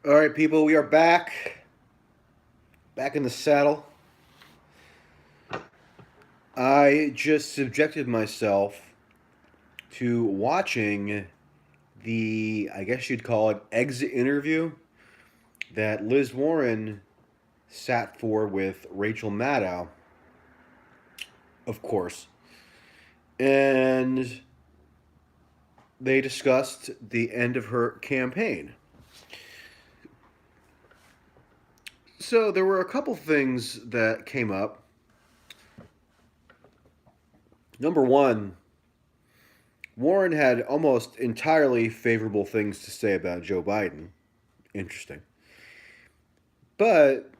All right, people, we are back in the saddle. I just subjected myself to watching I guess you'd call it, exit interview that Liz Warren sat for with Rachel Maddow, of course. And they discussed the end of her campaign. So there were a couple things that came up. Number one, Warren had almost entirely favorable things to say about Joe Biden. Interesting. But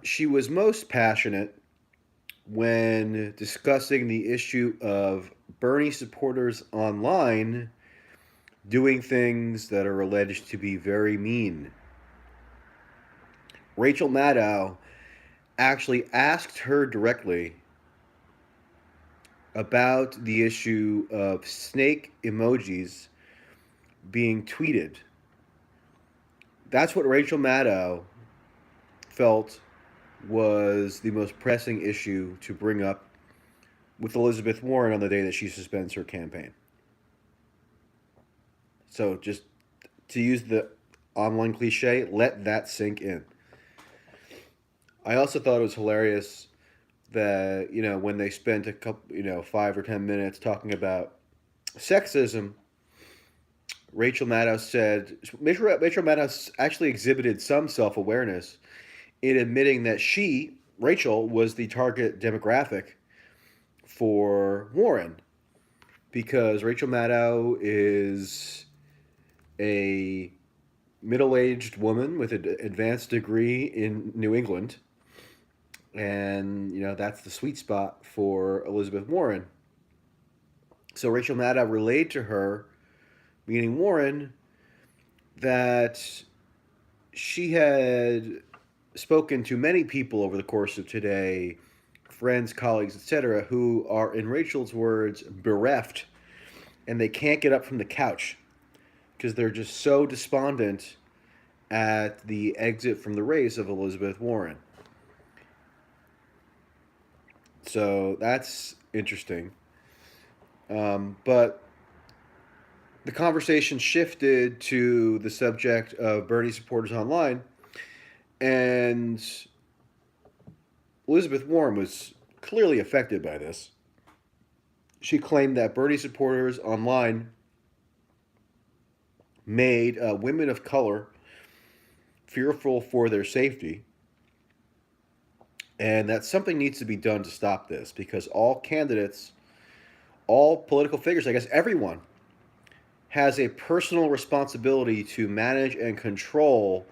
she was most passionate when discussing the issue of Bernie supporters online doing things that are alleged to be very mean. Rachel Maddow actually asked her directly about the issue of snake emojis being tweeted. That's what Rachel Maddow felt was the most pressing issue to bring up with Elizabeth Warren on the day that she suspends her campaign. So just to use the online cliche, let that sink in. I also thought it was hilarious that, when they spent a couple, 5 or 10 minutes talking about sexism, Rachel Maddow actually exhibited some self awareness in admitting that Rachel, was the target demographic for Warren because Rachel Maddow is a middle aged woman with an advanced degree in New England. And, that's the sweet spot for Elizabeth Warren. So Rachel Maddow relayed to her, meaning Warren, that she had spoken to many people over the course of today, friends, colleagues, etc., who are, in Rachel's words, bereft, and they can't get up from the couch because they're just so despondent at the exit from the race of Elizabeth Warren. So that's interesting. But the conversation shifted to the subject of Bernie supporters online, and Elizabeth Warren was clearly affected by this. She claimed that Bernie supporters online made women of color fearful for their safety, and that something needs to be done to stop this because all candidates, all political figures, I guess everyone, has a personal responsibility to manage and control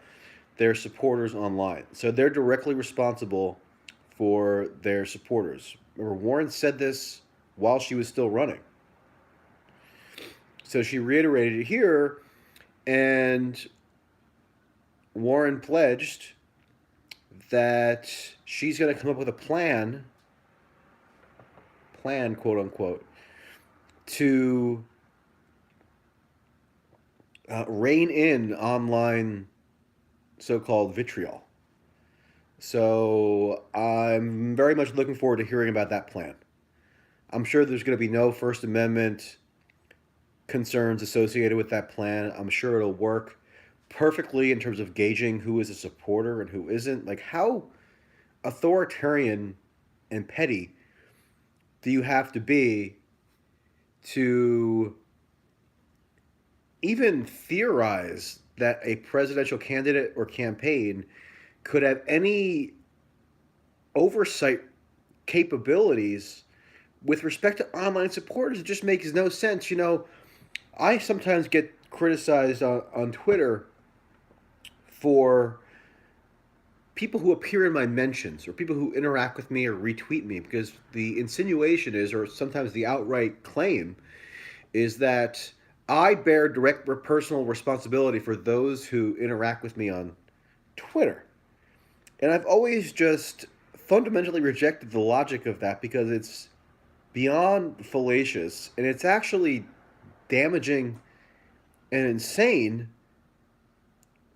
their supporters online. So they're directly responsible for their supporters. Remember, Warren said this while she was still running. So she reiterated it here, and Warren pledged that she's going to come up with a plan, quote unquote, to rein in online so-called vitriol. So I'm very much looking forward to hearing about that plan. I'm sure there's going to be no First Amendment concerns associated with that plan. I'm sure it'll work perfectly in terms of gauging who is a supporter and who isn't. Like, how authoritarian and petty do you have to be to even theorize that a presidential candidate or campaign could have any oversight capabilities with respect to online supporters? It just makes no sense. I sometimes get criticized on Twitter for people who appear in my mentions or people who interact with me or retweet me because the insinuation is, or sometimes the outright claim, is that I bear direct personal responsibility for those who interact with me on Twitter. And I've always just fundamentally rejected the logic of that because it's beyond fallacious and it's actually damaging and insane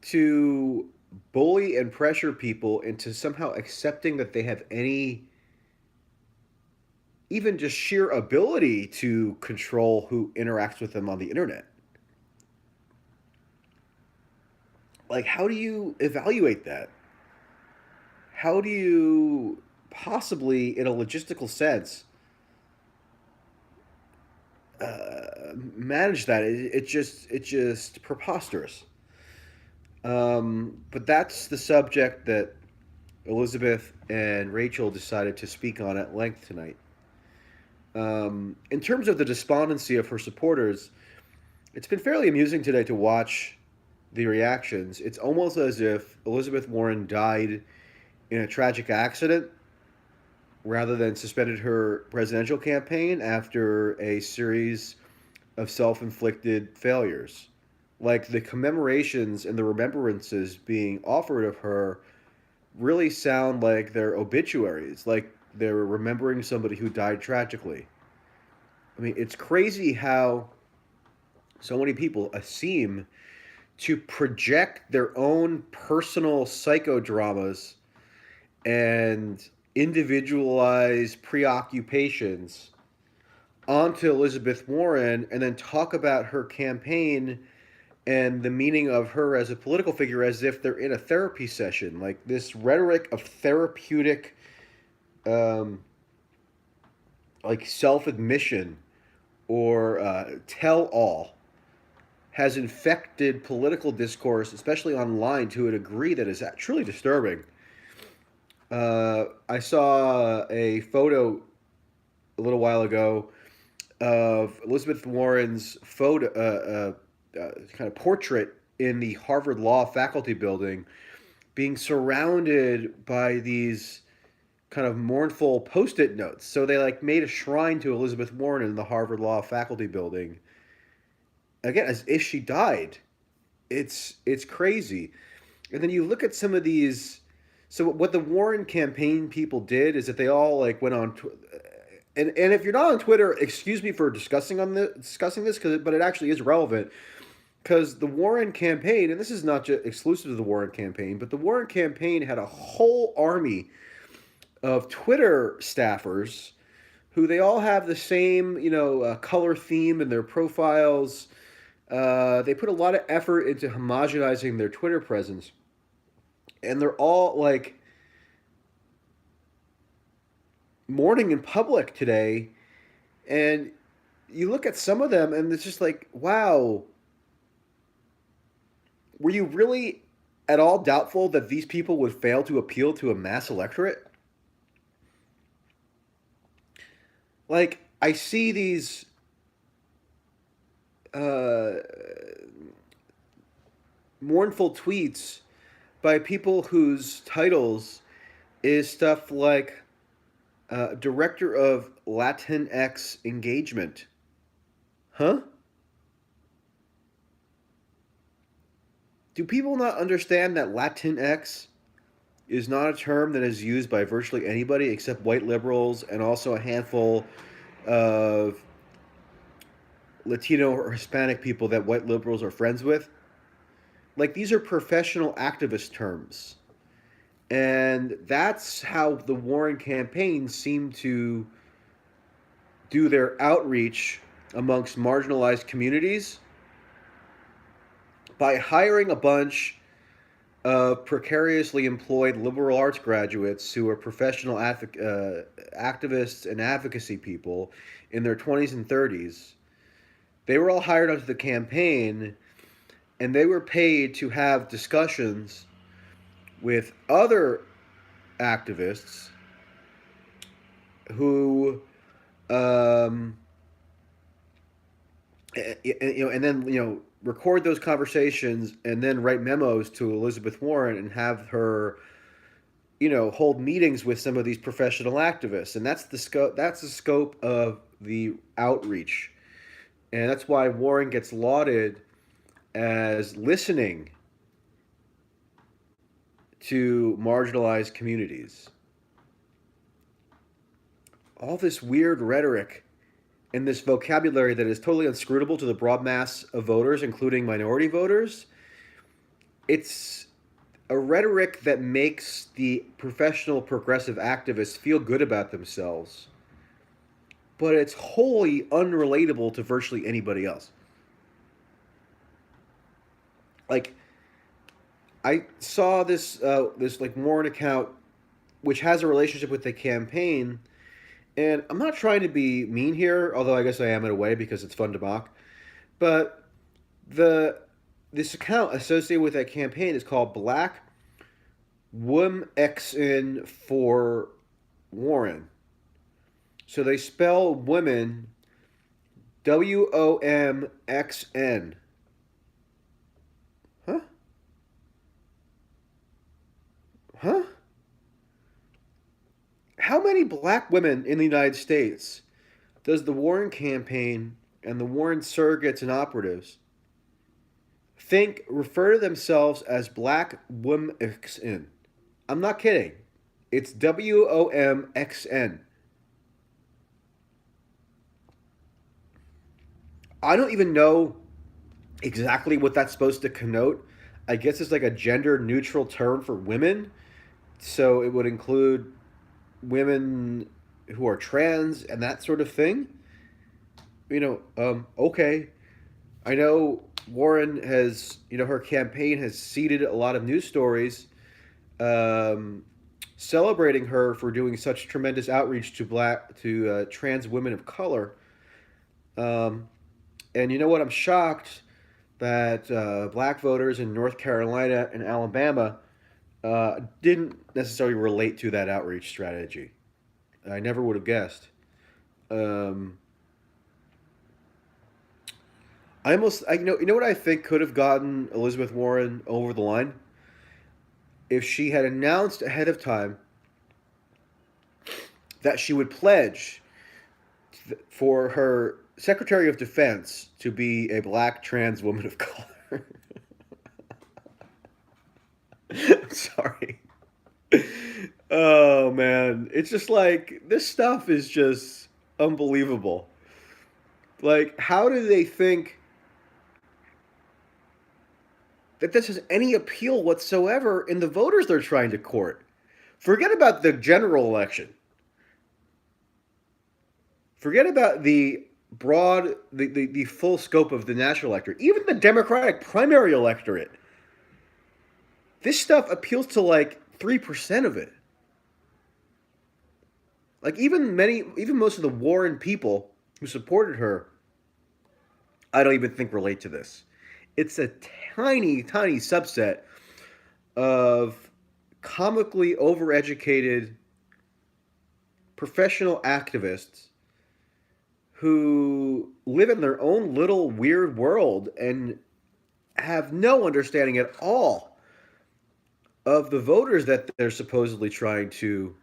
to bully and pressure people into somehow accepting that they have any, even just sheer ability to control who interacts with them on the internet. Like, how do you evaluate that? How do you possibly, in a logistical sense, manage that? It's just preposterous. But that's the subject that Elizabeth and Rachel decided to speak on at length tonight. In terms of the despondency of her supporters, it's been fairly amusing today to watch the reactions. It's almost as if Elizabeth Warren died in a tragic accident rather than suspended her presidential campaign after a series of self inflicted failures. Like the commemorations and the remembrances being offered of her really sound like they're obituaries, like they're remembering somebody who died tragically. I mean, it's crazy how so many people seem to project their own personal psychodramas and individualized preoccupations onto Elizabeth Warren and then talk about her campaign and the meaning of her as a political figure as if they're in a therapy session. Like this rhetoric of therapeutic, um, like self admission or tell all has infected political discourse, especially online, to a degree that is truly disturbing. I saw a photo a little while ago of Elizabeth Warren's photo, kind of portrait in the Harvard Law faculty building, being surrounded by these kind of mournful post-it notes. So they like made a shrine to Elizabeth Warren in the Harvard Law faculty building, again as if she died. It's crazy. And then you look at some of these. So what the Warren campaign people did is that they all like went on, and if you're not on Twitter, excuse me for discussing this, because but it actually is relevant because the Warren campaign, and this is not just exclusive to the Warren campaign, but the Warren campaign had a whole army of Twitter staffers who they all have the same, color theme in their profiles. They put a lot of effort into homogenizing their Twitter presence, and they're all like mourning in public today. And you look at some of them, and it's just like, wow, were you really at all doubtful that these people would fail to appeal to a mass electorate? Like, I see these uh, mournful tweets by people whose titles is stuff like Director of Latinx Engagement. Huh? Do people not understand that Latinx is not a term that is used by virtually anybody except white liberals and also a handful of Latino or Hispanic people that white liberals are friends with? Like, these are professional activist terms. And that's how the Warren campaign seemed to do their outreach amongst marginalized communities by hiring a bunch of precariously employed liberal arts graduates who are professional activists and advocacy people in their 20s and 30s. They were all hired onto the campaign, and they were paid to have discussions with other activists who, um, and then record those conversations and then write memos to Elizabeth Warren and have her, hold meetings with some of these professional activists, and that's the scope. That's the scope of the outreach, and that's why Warren gets lauded as listening to marginalized communities. All this weird rhetoric and this vocabulary that is totally inscrutable to the broad mass of voters, including minority voters, it's a rhetoric that makes the professional progressive activists feel good about themselves, but it's wholly unrelatable to virtually anybody else. Like, I saw this like Warren account, which has a relationship with the campaign, and I'm not trying to be mean here, although I guess I am in a way because it's fun to mock. But the this account associated with that campaign is called Black Womxn for Warren. So they spell women WOMXN. Huh? Huh? How many black women in the United States does the Warren campaign and the Warren surrogates and operatives refer to themselves as Black Womxn? I'm not kidding. It's WOMXN. I don't even know exactly what that's supposed to connote. I guess it's like a gender neutral term for women. So it would include women who are trans and that sort of thing. Okay. I know Warren has, her campaign has seeded a lot of news stories um, celebrating her for doing such tremendous outreach to trans women of color. Um, and you know what? I'm shocked that black voters in North Carolina and Alabama didn't necessarily relate to that outreach strategy. I never would have guessed. Um, you know what I think could have gotten Elizabeth Warren over the line if she had announced ahead of time that she would pledge for her Secretary of Defense to be a black trans woman of color. Sorry. Oh man, it's just like this stuff is just unbelievable. Like, how do they think that this has any appeal whatsoever in the voters they're trying to court? Forget about the general election. Forget about the full scope of the national electorate, even the Democratic primary electorate. This stuff appeals to like 3% of it. Like even most of the Warren people who supported her, I don't even think relate to this. It's a tiny, tiny subset of comically overeducated professional activists who live in their own little weird world and have no understanding at all of the voters that they're supposedly trying to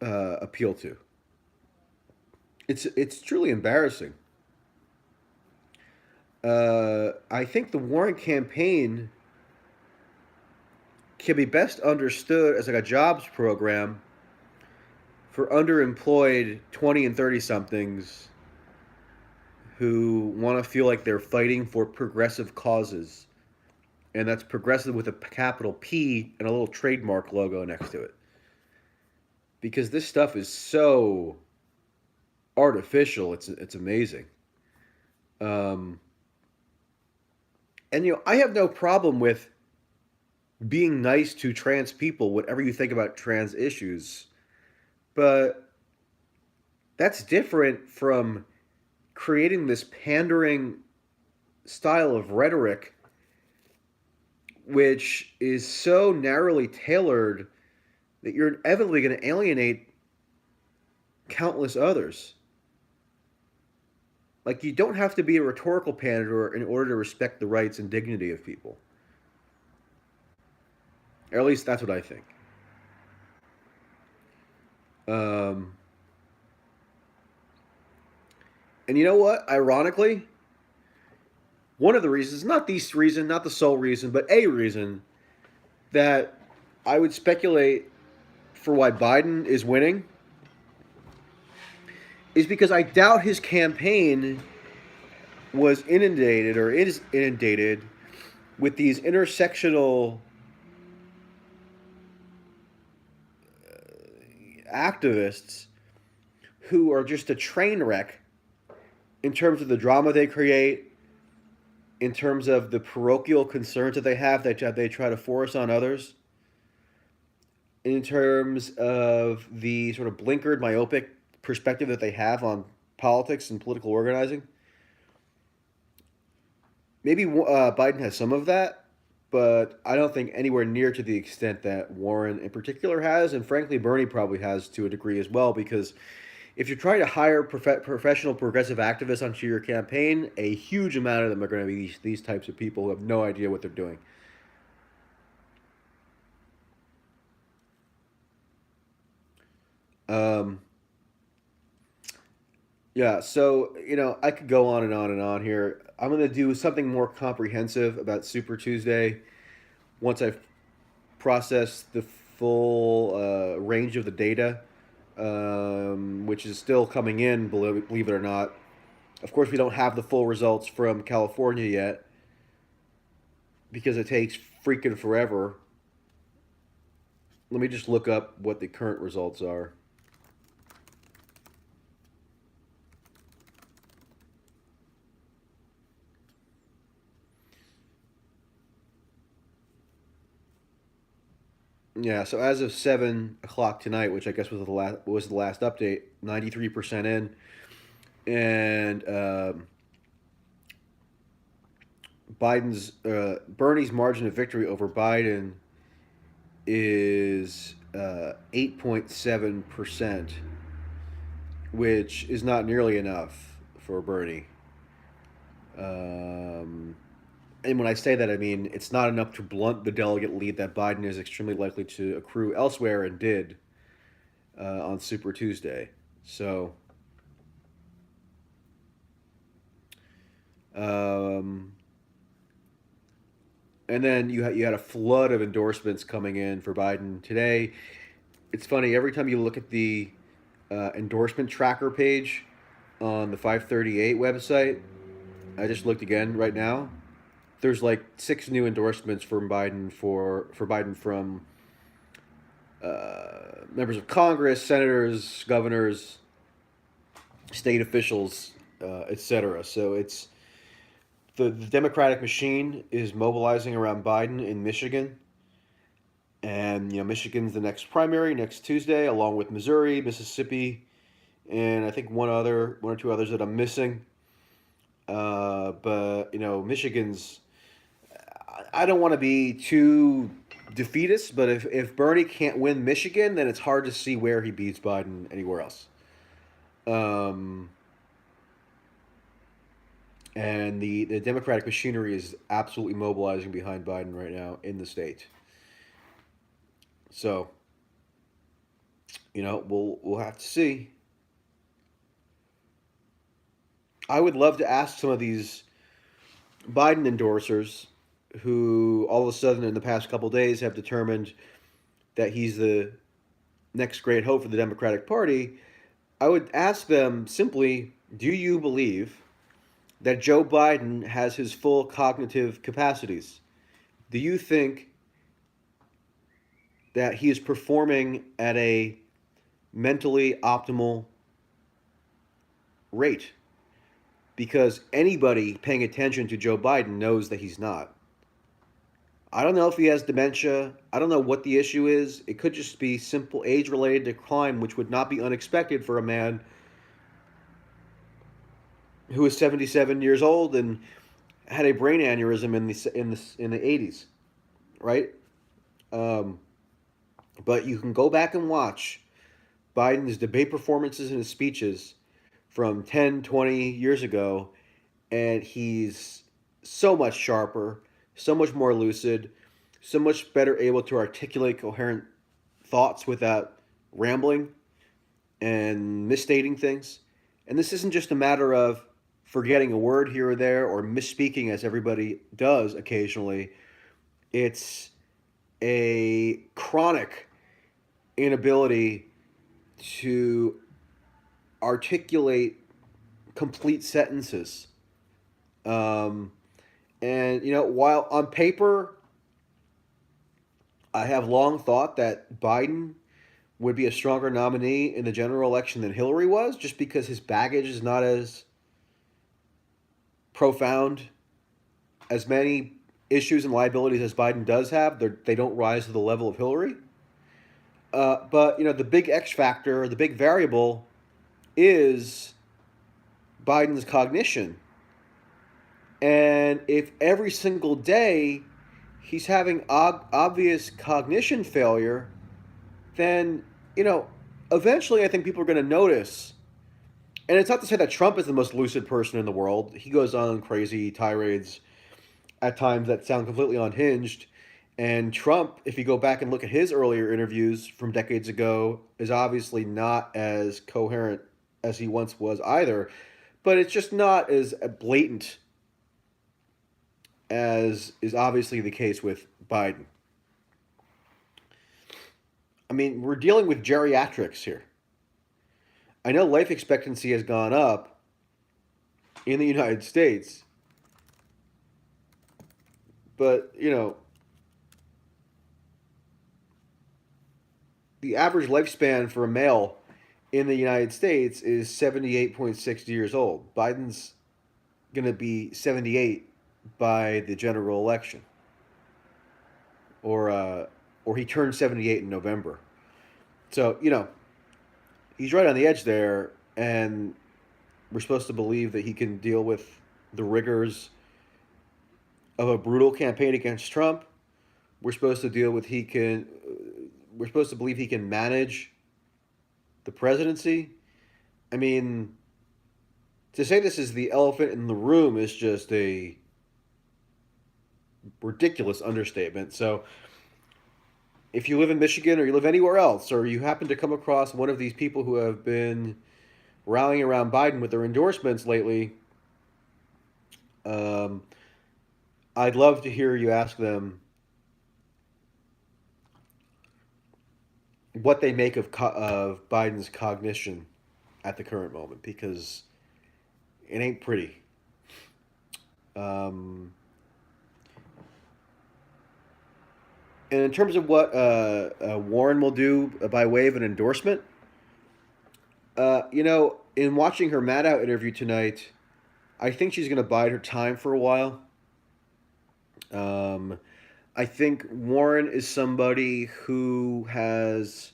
appeal to. It's truly embarrassing. I think the Warren campaign can be best understood as like a jobs program for underemployed 20 and 30 somethings who want to feel like they're fighting for progressive causes. And that's progressive with a capital P and a little trademark logo next to it. Because this stuff is so artificial, it's amazing. Um, and I have no problem with being nice to trans people, whatever you think about trans issues. But that's different from creating this pandering style of rhetoric, which is so narrowly tailored that you're inevitably going to alienate countless others. Like, you don't have to be a rhetorical panderer in order to respect the rights and dignity of people. Or at least that's what I think. Um, and you know what? Ironically, one of the reasons, not the reason, not the sole reason, but a reason that I would speculate for why Biden is winning is because I doubt his campaign was inundated or is inundated with these intersectional activists who are just a train wreck in terms of the drama they create, in terms of the parochial concerns that they have that they try to force on others, in terms of the sort of blinkered, myopic perspective that they have on politics and political organizing. Maybe Biden has some of that, but I don't think anywhere near to the extent that Warren in particular has, and frankly, Bernie probably has to a degree as well, because if you're trying to hire professional progressive activists onto your campaign, a huge amount of them are going to be these types of people who have no idea what they're doing. Um, yeah, so I could go on and on and on here. I'm going to do something more comprehensive about Super Tuesday once I've processed the full range of the data, which is still coming in, believe it or not. Of course, we don't have the full results from California yet because it takes freaking forever. Let me just look up what the current results are. Yeah, so as of 7 o'clock tonight, which I guess was the last update, 93% in, and Bernie's margin of victory over Biden is 8.7%, which is not nearly enough for Bernie. Um, and when I say that, I mean it's not enough to blunt the delegate lead that Biden is extremely likely to accrue elsewhere and did on Super Tuesday. So, um, and then you had a flood of endorsements coming in for Biden today. It's funny every time you look at the endorsement tracker page on the 538 website. I just looked again right now. There's like six new endorsements from Biden for Biden from members of Congress, senators, governors, state officials, etc. So it's the Democratic machine is mobilizing around Biden in Michigan, and Michigan's the next primary next Tuesday, along with Missouri, Mississippi, and I think one or two others that I'm missing. But Michigan's. I don't want to be too defeatist, but if Bernie can't win Michigan, then it's hard to see where he beats Biden anywhere else. Um, and the Democratic machinery is absolutely mobilizing behind Biden right now in the state. So, we'll have to see. I would love to ask some of these Biden endorsers who all of a sudden in the past couple days have determined that he's the next great hope for the Democratic Party. I would ask them simply, do you believe that Joe Biden has his full cognitive capacities? Do you think that he is performing at a mentally optimal rate? Because anybody paying attention to Joe Biden knows that he's not. I don't know if he has dementia. I don't know what the issue is. It could just be simple age related decline, which would not be unexpected for a man who is 77 years old and had a brain aneurysm in the 80s, right? Um, but you can go back and watch Biden's debate performances and his speeches from 10, 20 years ago, and he's so much sharper, so much more lucid, so much better able to articulate coherent thoughts without rambling and misstating things. And this isn't just a matter of forgetting a word here or there or misspeaking as everybody does occasionally. It's a chronic inability to articulate complete sentences Um, and while on paper, I have long thought that Biden would be a stronger nominee in the general election than Hillary was, just because his baggage is not as profound, as many issues and liabilities as Biden does have. They don't rise to the level of Hillary. But the big X factor, the big variable, is Biden's cognition. And if every single day he's having obvious cognition failure, then, you know, eventually I think people are going to notice. And it's not to say that Trump is the most lucid person in the world. He goes on crazy tirades at times that sound completely unhinged. And Trump, if you go back and look at his earlier interviews from decades ago, is obviously not as coherent as he once was either. But it's just not as blatant as is obviously the case with Biden. I mean, we're dealing with geriatrics here. I know life expectancy has gone up in the United States, but, the average lifespan for a male in the United States is 78.6 years old. Biden's going to be 78 by the general election, or or he turned 78 in November. So he's right on the edge there, and we're supposed to believe that he can deal with the rigors of a brutal campaign against Trump. We're supposed to deal with he can. We're supposed to believe he can manage the presidency. I mean, to say this is the elephant in the room is just a ridiculous understatement. So, if you live in Michigan or you live anywhere else, or you happen to come across one of these people who have been rallying around Biden with their endorsements lately, um, I'd love to hear you ask them what they make of Biden's cognition at the current moment, because it ain't pretty. Um, and in terms of what Warren will do by way of an endorsement, in watching her Maddow interview tonight, I think she's going to bide her time for a while. Um, I think Warren is somebody who has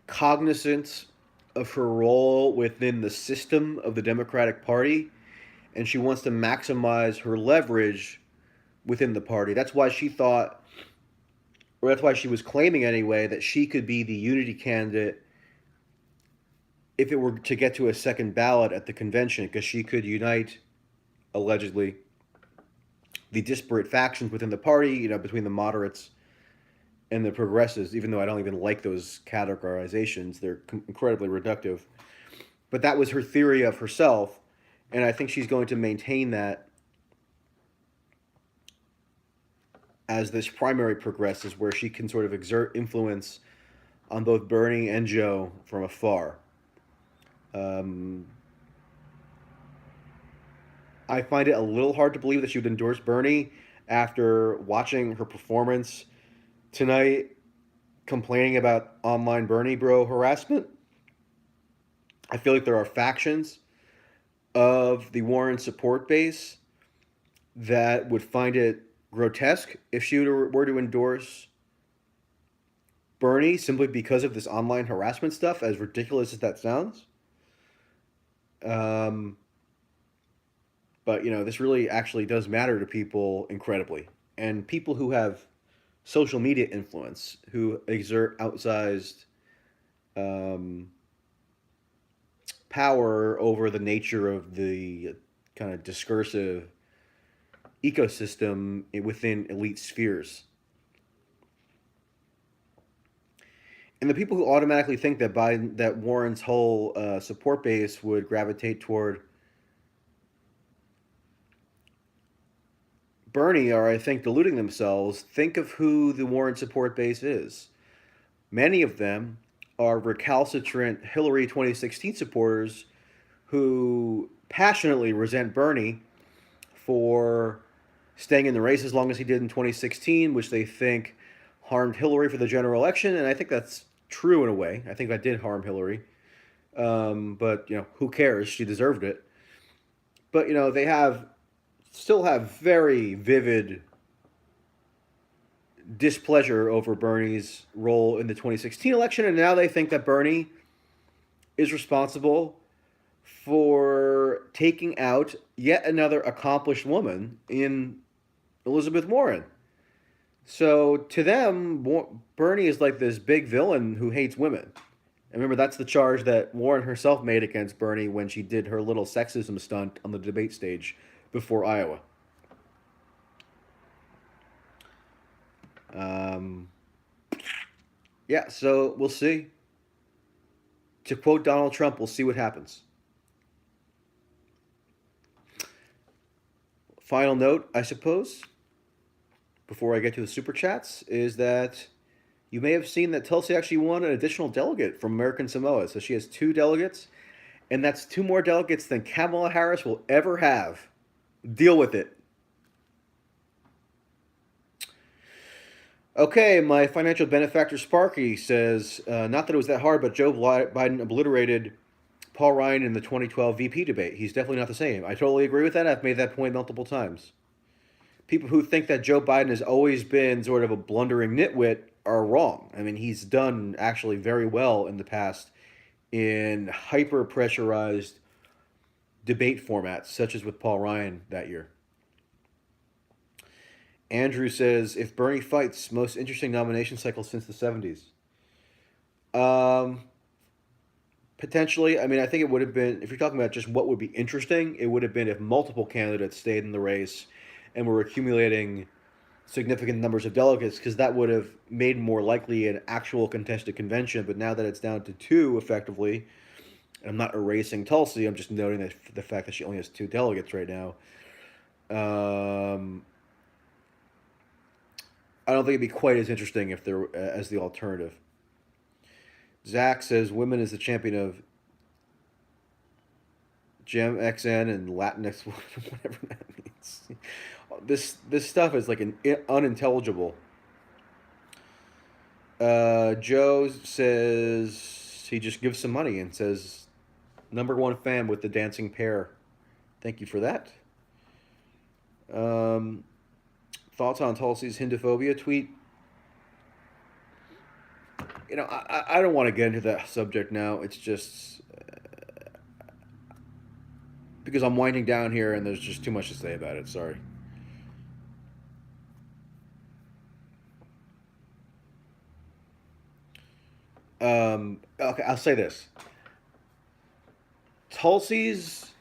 cognizance of her role within the system of the Democratic Party, and she wants to maximize her leverage within the party. That's why she thought, or that's why she was claiming anyway, that she could be the unity candidate if it were to get to a second ballot at the convention, because she could unite, allegedly, the disparate factions within the party, between the moderates and the progressives, even though I don't even like those categorizations. They're incredibly reductive. But that was her theory of herself, and I think she's going to maintain that as this primary progresses, where she can sort of exert influence on both Bernie and Joe from afar. Um, I find it a little hard to believe that she would endorse Bernie after watching her performance tonight, complaining about online Bernie bro harassment. I feel like there are factions of the Warren support base that would find it grotesque if she were to endorse Bernie simply because of this online harassment stuff, as ridiculous as that sounds. Um, but, this really actually does matter to people incredibly. And people who have social media influence, who exert outsized um, power over the nature of the kind of discursive ecosystem within elite spheres. And the people who automatically think that that Warren's whole support base would gravitate toward Bernie are, I think, deluding themselves. Think of who the Warren support base is. Many of them are recalcitrant Hillary 2016 supporters who passionately resent Bernie for staying in the race as long as he did in 2016, which they think harmed Hillary for the general election. And I think that's true in a way. I think that did harm Hillary. But who cares? She deserved it. But they still have very vivid displeasure over Bernie's role in the 2016 election, and now they think that Bernie is responsible for taking out yet another accomplished woman in Elizabeth Warren. So to them, Bernie is like this big villain who hates women. And remember, that's the charge that Warren herself made against Bernie when she did her little sexism stunt on the debate stage before Iowa. Um, yeah, so we'll see. To quote Donald Trump, we'll see what happens. Final note, I suppose, before I get to the super chats, is that you may have seen that Tulsi actually won an additional delegate from American Samoa. So she has 2 delegates, and that's 2 more delegates than Kamala Harris will ever have. Deal with it. Okay, my financial benefactor Sparky says, not that it was that hard, but Joe Biden obliterated Paul Ryan in the 2012 VP debate. He's definitely not the same. I totally agree with that. I've made that point multiple times. People who think that Joe Biden has always been sort of a blundering nitwit are wrong. I mean, he's done actually very well in the past in hyper pressurized debate formats, such as with Paul Ryan that year. Andrew says, if Bernie fights, most interesting nomination cycle since the 70s. Potentially. I mean, I think it would have been, if you're talking about just what would be interesting, it would have been if multiple candidates stayed in the race and were accumulating significant numbers of delegates, because that would have made more likely an actual contested convention. But now that it's down to 2, effectively, I'm not erasing Tulsi, I'm just noting that the fact that she only has 2 delegates right now. I don't think it'd be quite as interesting if there as the alternative. Zach says women is the champion of Gem XN and Latinx, whatever that means. This stuff is like unintelligible. Joe says he just gives some money and says, #1 fan with the dancing pair. Thank you for that. Thoughts on Tulsi's Hinduphobia tweet? I don't want to get into that subject now. It's just because I'm winding down here and there's just too much to say about it. Sorry. Okay, I'll say this. Tulsi's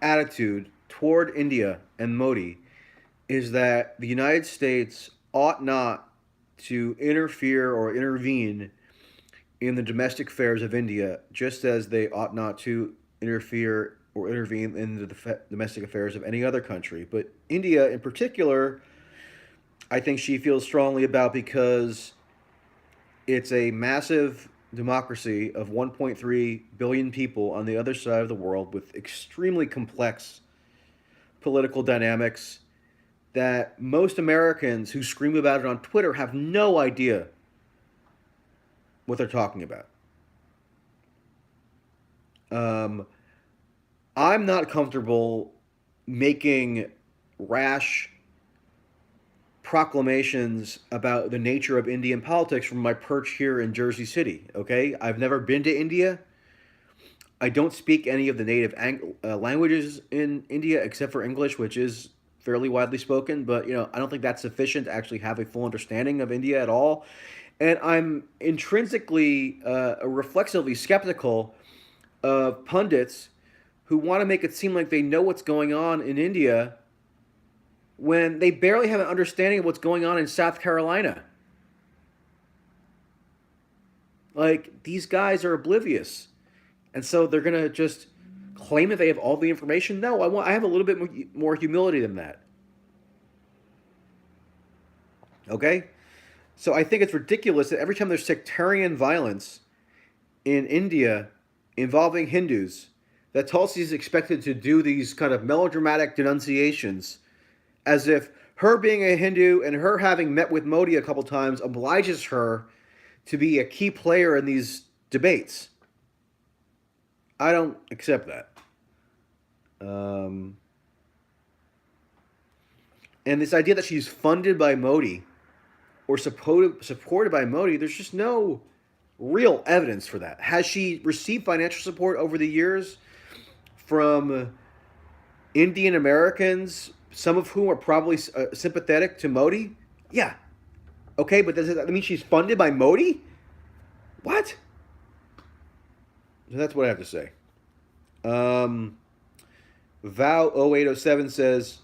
attitude toward India and Modi is that the United States ought not to interfere or intervene in the domestic affairs of India, just as they ought not to interfere or intervene in the domestic affairs of any other country. But India, in particular, I think she feels strongly about because it's a massive democracy of 1.3 billion people on the other side of the world with extremely complex political dynamics that most Americans who scream about it on Twitter have no idea what they're talking about. I'm not comfortable making rash proclamations about the nature of Indian politics from my perch here in Jersey City, okay? I've never been to India. I don't speak any of the native languages in India except for English, which is fairly widely spoken, but I don't think that's sufficient to actually have a full understanding of India at all. And I'm intrinsically, reflexively skeptical of pundits who want to make it seem like they know what's going on in India when they barely have an understanding of what's going on in South Carolina. Like, these guys are oblivious. And so they're going to just claim that they have all the information. No, I have a little bit more humility than that. Okay? So I think it's ridiculous that every time there's sectarian violence in India involving Hindus, that Tulsi is expected to do these kind of melodramatic denunciations as if her being a Hindu and her having met with Modi a couple times obliges her to be a key player in these debates. I don't accept that. And this idea that she's funded by Modi or supported by Modi, there's just no real evidence for that. Has she received financial support over the years from Indian Americans, some of whom are probably sympathetic to Modi? Yeah. Okay, but does that mean she's funded by Modi? What? So that's what I have to say. Val0807 says,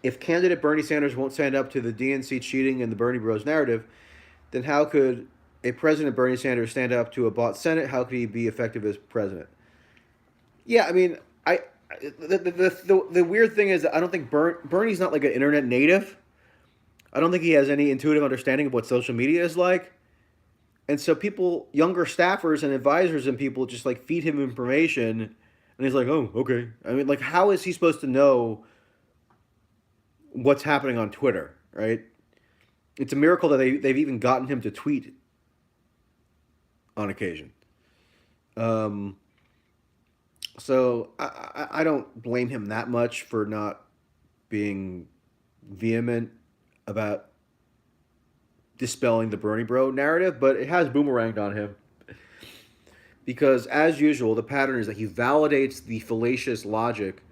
if candidate Bernie Sanders won't stand up to the DNC cheating and the Bernie Bros narrative, then how could a President Bernie Sanders stand up to a bought Senate? How could he be effective as president? Yeah, I mean, the weird thing is that I don't think Bernie's not like an internet native. I don't think he has any intuitive understanding of what social media is like. And so people, younger staffers and advisors and people just like feed him information and he's like, oh, okay. I mean, like, how is he supposed to know what's happening on Twitter, right? It's a miracle that they've even gotten him to tweet on occasion. So I don't blame him that much for not being vehement about dispelling the Bernie Bro narrative, but it has boomeranged on him. Because, as usual, the pattern is that he validates the fallacious logic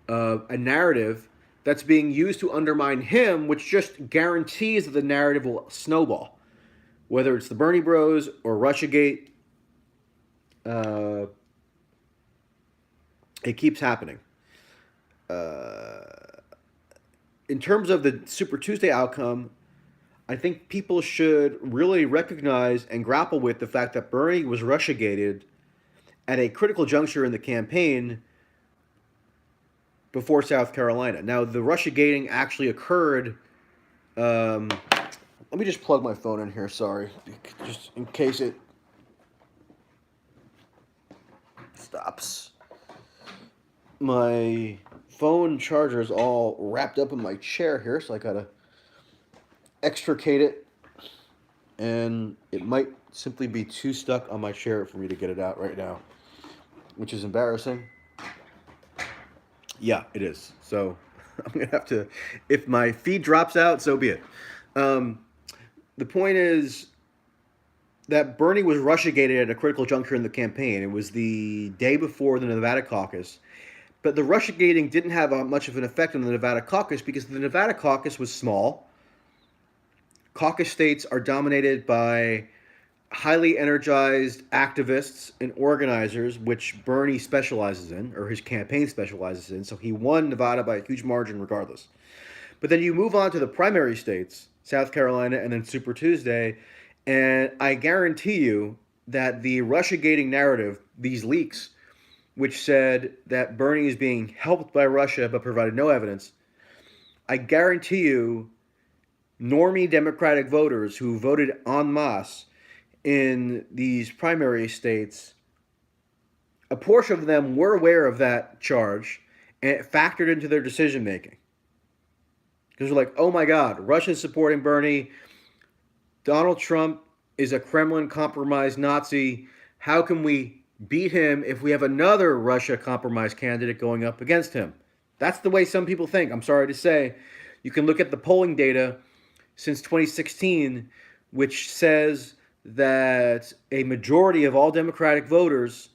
of a narrative that's being used to undermine him, which just guarantees that the narrative will snowball. Whether it's the Bernie Bros or Russiagate, it keeps happening. In terms of the Super Tuesday outcome, I think people should really recognize and grapple with the fact that Bernie was Russiagated at a critical juncture in the campaign before South Carolina. Now, the Russiagating actually occurred. Let me just plug my phone in here, sorry, just in case it stops. My phone charger is all wrapped up in my chair here, so I gotta extricate it, and it might simply be too stuck on my chair for me to get it out right now, which is embarrassing. Yeah, it is. So I'm gonna have to, if my feed drops out, so be it. The point is that Bernie was Russiagated at a critical juncture in the campaign. It was the day before the Nevada caucus. But the Russiagating didn't have much of an effect on the Nevada caucus because the Nevada caucus was small. Caucus states are dominated by highly energized activists and organizers, which Bernie specializes in, or his campaign specializes in. So he won Nevada by a huge margin regardless. But then you move on to the primary states, South Carolina and then Super Tuesday, and I guarantee you that the Russiagating narrative, these leaks, which said that Bernie is being helped by Russia but provided no evidence, I guarantee you normie Democratic voters who voted en masse in these primary states, a portion of them were aware of that charge and it factored into their decision making. Because they're like, oh my God, Russia's supporting Bernie. Donald Trump is a Kremlin compromised Nazi. How can we beat him if we have another Russia compromised candidate going up against him? That's the way some people think. I'm sorry to say. You can look at the polling data since 2016, which says that a majority of all Democratic voters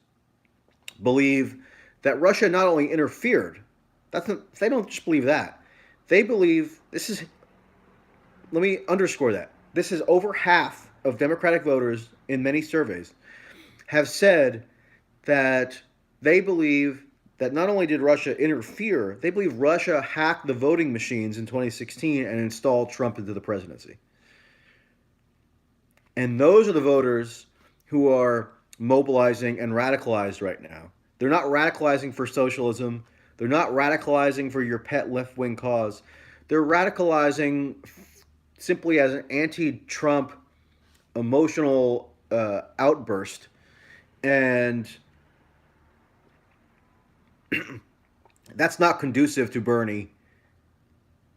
believe that Russia not only interfered, they don't just believe that. They believe, let me underscore that. This is over half of Democratic voters in many surveys have said that they believe that not only did Russia interfere, they believe Russia hacked the voting machines in 2016 and installed Trump into the presidency. And those are the voters who are mobilizing and radicalized right now. They're not radicalizing for socialism. They're not radicalizing for your pet left-wing cause. They're radicalizing simply as an anti-Trump emotional outburst. And That's not conducive to Bernie,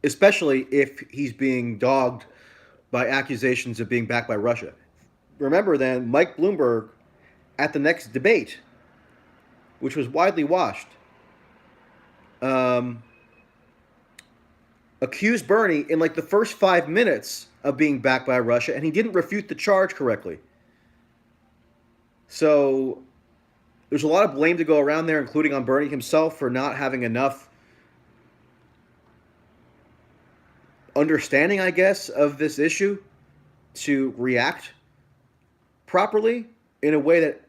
especially if he's being dogged by accusations of being backed by Russia. Remember then, Mike Bloomberg at the next debate, which was widely watched, um, accused Bernie in like the first 5 minutes of being backed by Russia, and he didn't refute the charge correctly. So there's a lot of blame to go around there, including on Bernie himself for not having enough understanding, I guess, of this issue to react properly in a way that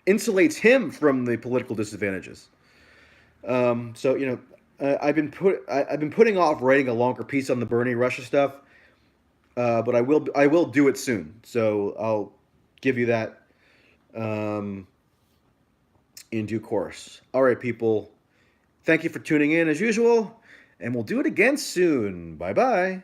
insulates him from the political disadvantages. So I've been putting off writing a longer piece on the Bernie Russia stuff, but I will do it soon. So I'll give you that um, in due course. All right, people. Thank you for tuning in as usual, and we'll do it again soon. Bye bye.